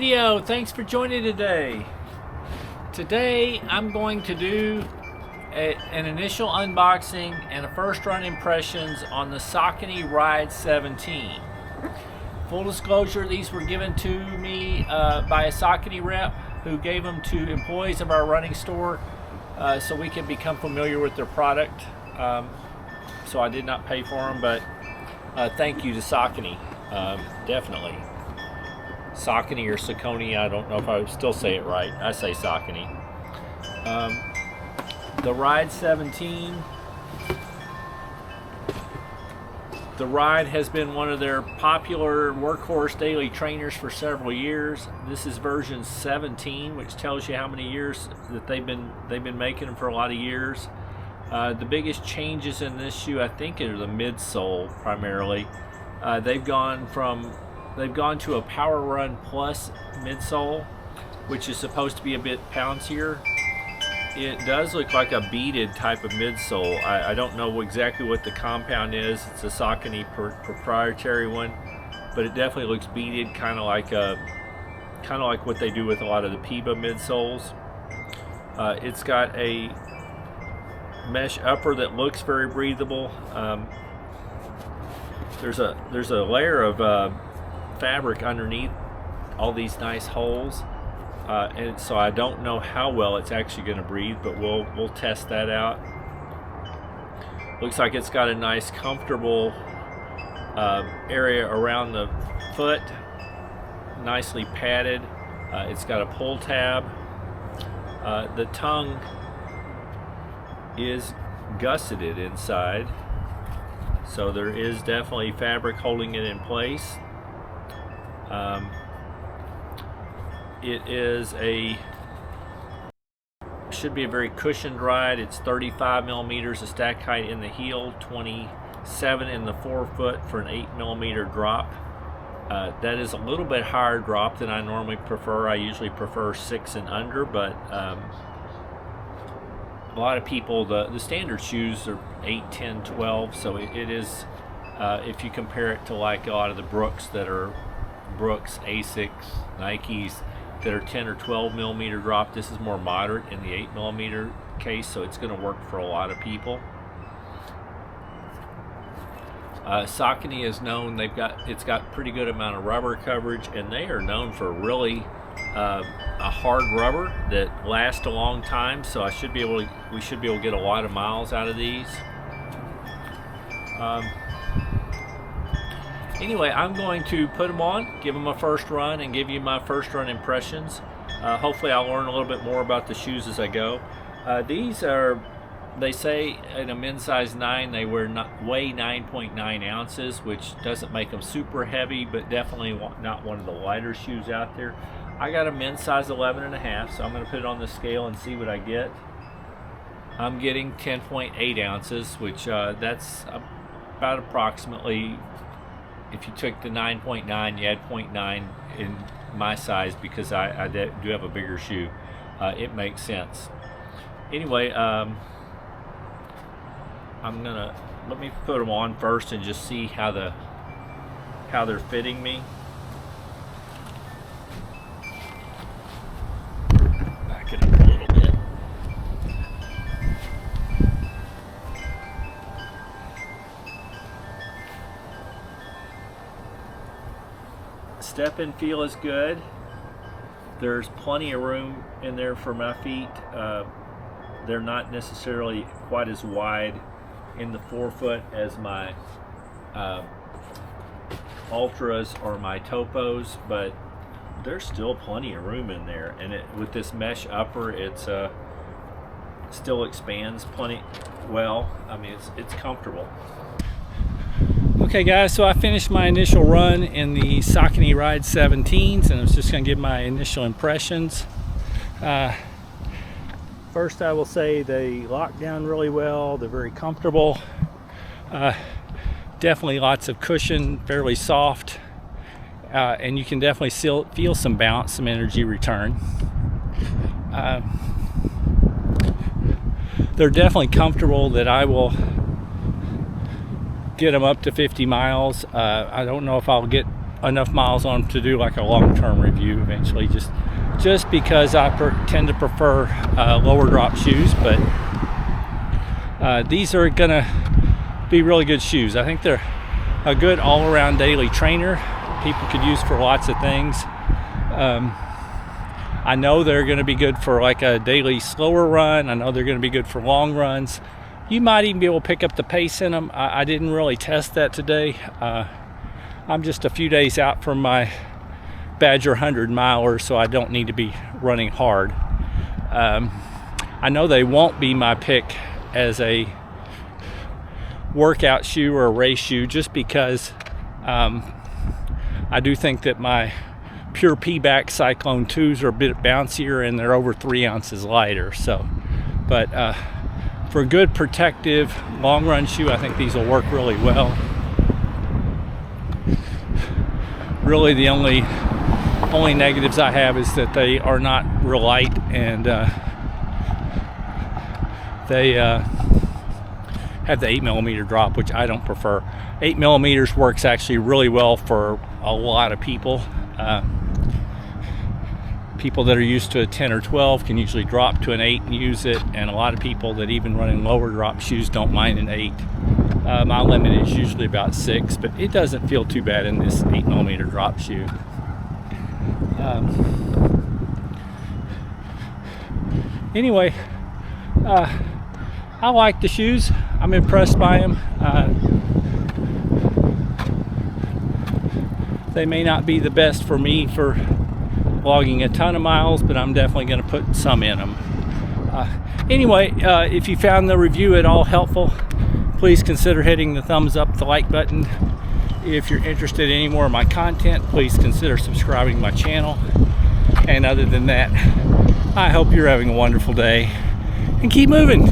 video. Thanks for joining today. Today I'm going to do an initial unboxing and a first run impressions on the Saucony Ride 17. Full disclosure, these were given to me by a Saucony rep who gave them to employees of our running store so we can become familiar with their product. So I did not pay for them, but thank you to Saucony, definitely. Saucony or Saucony, I don't know if I would still say it right. I say Saucony. The Ride 17. The Ride has been one of their popular workhorse daily trainers for several years. This is version 17, which tells you how many years that they've been making them for a lot of years. The biggest changes in this shoe, I think, are the midsole primarily. They've gone to a Power Run Plus midsole, which is supposed to be a bit pouncier. It does look like a beaded type of midsole. I don't know exactly what the compound is. It's a Saucony proprietary one, but it definitely looks beaded, kind of like what they do with a lot of the Piba midsoles. It's got a mesh upper that looks very breathable. There's a layer of fabric underneath all these nice holes, and so I don't know how well it's actually going to breathe, but we'll test that out. Looks like it's got a nice comfortable area around the foot, nicely padded. It's got a pull tab. The tongue is gusseted inside, so there is definitely fabric holding it in place. It should be a very cushioned ride. It's 35 millimeters of stack height in the heel, 27 in the forefoot for an 8 millimeter drop. That is a little bit higher drop than I normally prefer. I usually prefer 6 and under, but a lot of people, the standard shoes are 8, 10, 12, so it is, if you compare it to like a lot of the Brooks, Asics, Nikes that are 10 or 12 millimeter drop, this is more moderate in the 8 millimeter case, so it's going to work for a lot of people. Saucony is known, it's got pretty good amount of rubber coverage, and they are known for really a hard rubber that lasts a long time, so we should be able to get a lot of miles out of these. Anyway, I'm going to put them on, give them a first run, and give you my first run impressions. Hopefully I'll learn a little bit more about the shoes as I go. These are, they say in a men's size 9 they weigh 9.9 ounces, which doesn't make them super heavy, but definitely not one of the lighter shoes out there. I got a men's size 11.5, so I'm going to put it on the scale and see what I get. I'm getting 10.8 ounces, which that's about approximately, if you took the 9.9, you add 0.9 in my size, because I do have a bigger shoe. It makes sense. Anyway, let me put them on first and just see how they're fitting me. Back it up a little bit. Step and feel is good. There's plenty of room in there for my feet. They're not necessarily quite as wide in the forefoot as my Ultras or my Topos, but there's still plenty of room in there, and with this mesh upper, it's still expands plenty well. I mean, it's comfortable. Okay guys, so I finished my initial run in the Saucony Ride 17s, and I was just going to give my initial impressions. First, I will say they lock down really well. They're very comfortable. Definitely lots of cushion, fairly soft, and you can definitely still feel some bounce, some energy return. They're definitely comfortable that I will get them up to 50 miles. I don't know if I'll get enough miles on them to do like a long-term review eventually, just because I tend to prefer lower drop shoes. But these are gonna be really good shoes. I think they're a good all-around daily trainer people could use for lots of things. I know they're going to be good for like a daily slower run. I know they're going to be good for long runs. You might even be able to pick up the pace in them. I didn't really test that today. I'm just a few days out from my Badger 100 miler, so I don't need to be running hard. I know they won't be my pick as a workout shoe or a race shoe, just because I do think that my Pure P-Back Cyclone 2s are a bit bouncier and they're over 3 ounces lighter. So, but for a good protective long run shoe, I think these will work really well. Really, the only negatives I have is that they are not real light, and they have the 8mm drop, which I don't prefer. 8mm works actually really well for a lot of people. People that are used to a 10 or 12 can usually drop to an 8 and use it, and a lot of people that even run in lower drop shoes don't mind an 8. My limit is usually about 6, but it doesn't feel too bad in this 8mm drop shoe. Anyway, I like the shoes. I'm impressed by them. They may not be the best for me for logging a ton of miles, but I'm definitely going to put some in them. Anyway, if you found the review at all helpful, please consider hitting the thumbs up, the like button. If you're interested in any more of my content, please consider subscribing to my channel. And other than that, I hope you're having a wonderful day and keep moving.